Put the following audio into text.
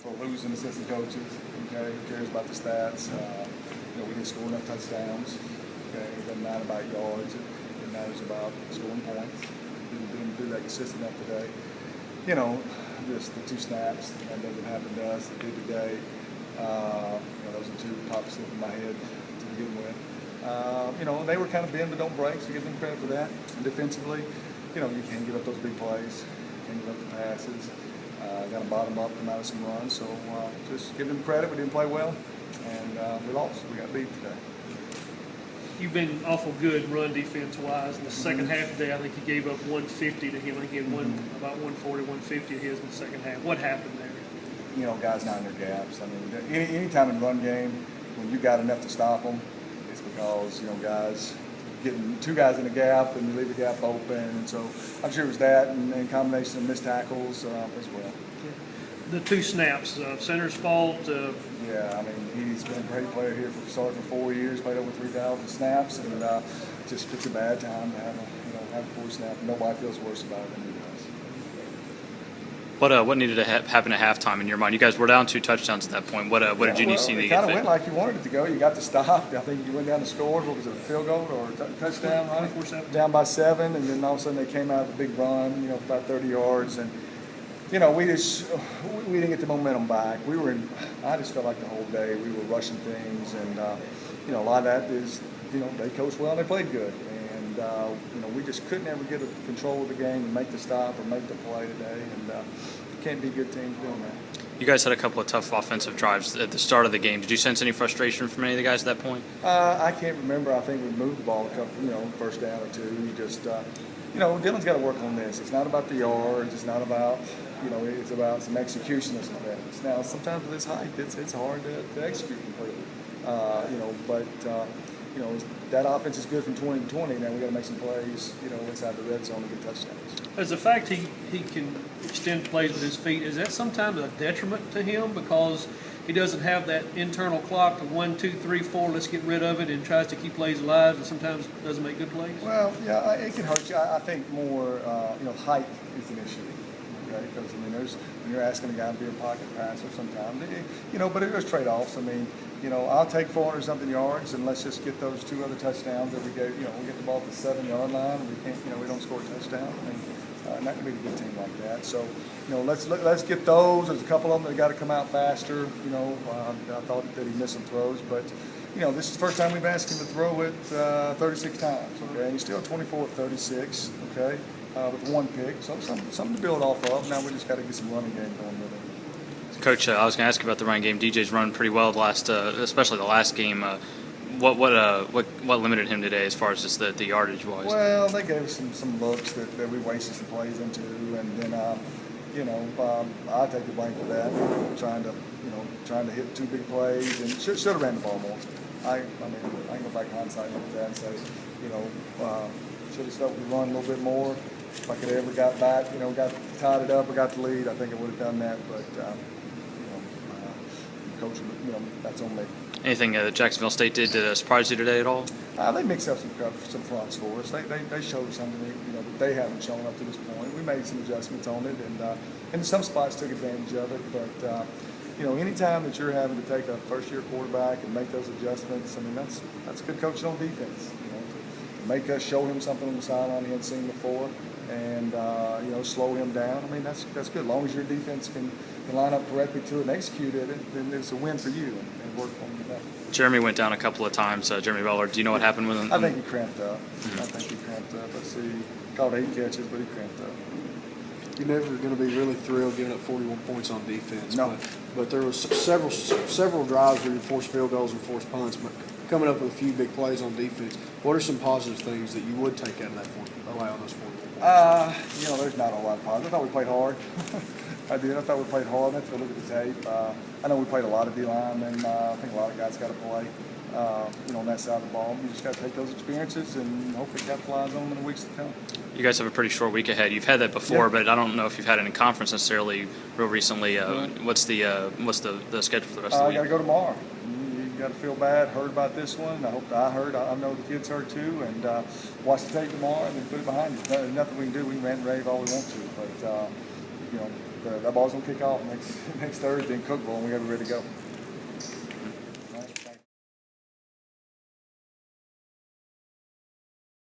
for losing assistant coaches. Okay, who cares about the stats? We didn't score enough touchdowns. Okay, it doesn't matter about yards. It matters about scoring points. Didn't do that consistent enough today. Just the 2 snaps. That doesn't happen to us. It did today. Those are 2 pops in my head to begin with. They were kind of bend but don't break, so give them credit for that. And defensively, you can't give up those big plays. You can't give up the passes. Got to bottom up, come out of some runs. So just give them credit. We didn't play well, and we lost. We got beat today. You've been awful good run defense-wise. In the second half of the day, I think you gave up 150 to him. I think he had about 140, 150 of his in the second half. What happened there? Guys not in their gaps. I mean, any time in run game, when you got enough to stop them, it's because, guys getting 2 guys in the gap and you leave the gap open. And so I'm sure it was that and combination of missed tackles as well. The 2 snaps, center's fault. Yeah, I mean, he's been a great player here. Started for 4 years, played over 3,000 snaps, and just picked a bad time to have a poor snap. Nobody feels worse about it than he does. What needed to happen at halftime in your mind? You guys were down 2 touchdowns at that point. What did you need to see to get it kind of went like you wanted it to go. You got the stop. I think you went down and scored. What was it, a field goal or a touchdown, right? 24-7. Down by 7, and then all of a sudden they came out with a big run, about 30 yards. And, we didn't get the momentum back. I just felt like the whole day we were rushing things. And, a lot of that is, they coached well and they played good. And, we just couldn't ever get control of the game and make the stop or make the play today. And you can't be good teams doing that. You guys had a couple of tough offensive drives at the start of the game. Did you sense any frustration from any of the guys at that point? I can't remember. I think we moved the ball a couple, first down or 2. You just, Dylan's got to work on this. It's not about the yards. It's not about, it's about some execution of some things. Now, sometimes with this height, it's hard to execute completely. That offense is good from 20 to 20. Now we got to make some plays, inside the red zone to get touchdowns. As the fact he can extend plays with his feet, is that sometimes a detriment to him because he doesn't have that internal clock of 1, 2, 3, 4, let's get rid of it, and tries to keep plays alive and sometimes doesn't make good plays? Well, yeah, it can hurt you. I think more, height is an issue. Okay, because when you're asking a guy to be a pocket passer sometimes, but there's trade-offs. I'll take 400-something yards, and let's just get those 2 other touchdowns that we gave. We get the ball at the 7-yard line, and we can't, we don't score a touchdown. Not going to be a good team like that. So, let's get those. There's a couple of them that got to come out faster. I thought that he missed some throws, but this is the first time we've asked him to throw it 36 times. Okay, and he's still 24 of 36. Okay. With 1 pick, so something to build off of. Now we just got to get some running game going with it. Coach, I was going to ask you about the running game. DJ's run pretty well especially the last game. What limited him today as far as just the yardage wise? Well, they gave us some looks that we wasted some plays into, and then I take the blame for that. Trying to hit 2 big plays, and should have ran the ball more. I can go back hindsight and look at that and say, should have stuck with the run a little bit more. If I could have ever got back, got tied it up or got the lead, I think I would have done that. But, coach, that's on me. Anything that Jacksonville State did to surprise you today at all? They mixed up some fronts for us. They showed something that they haven't shown up to this point. We made some adjustments on it, and in some spots took advantage of it. But anytime that you're having to take a first-year quarterback and make those adjustments, that's good coaching on defense. To make us show him something on the sideline he hadn't seen before, and slow him down. That's good. As long as your defense can line up correctly to it and execute it, then it's a win for you and work for him today. Jeremy went down a couple of times. Jeremy Butler, do you know what happened with him? I think he cramped up. Let's see, caught 8 catches, but he cramped up. You're never going to be really thrilled giving up 41 points on defense. No. But there was several drives where you forced field goals and forced punts, but coming up with a few big plays on defense. What are some positive things that you would take out of that allowing those 41 points? There's not a lot of positive. I thought we played hard. I did. I thought we played hard. I have to look at the tape. I know we played a lot of D-line, and I think a lot of guys got to play, on that side of the ball. You just got to take those experiences and hopefully capitalize on them in the weeks to come. You guys have a pretty short week ahead. You've had that before, Yeah. but I don't know if you've had it in conference necessarily real recently. What's the schedule for the rest of the I week? got to go tomorrow. You got to feel bad. Heard about this one. I hope I heard. I know the kids heard too. And watch the tape tomorrow and then put it behind us. There's nothing we can do. We can rant and rave all we want to, but But that ball's gonna kick off next Thursday in Cookville, and we got to be ready to go.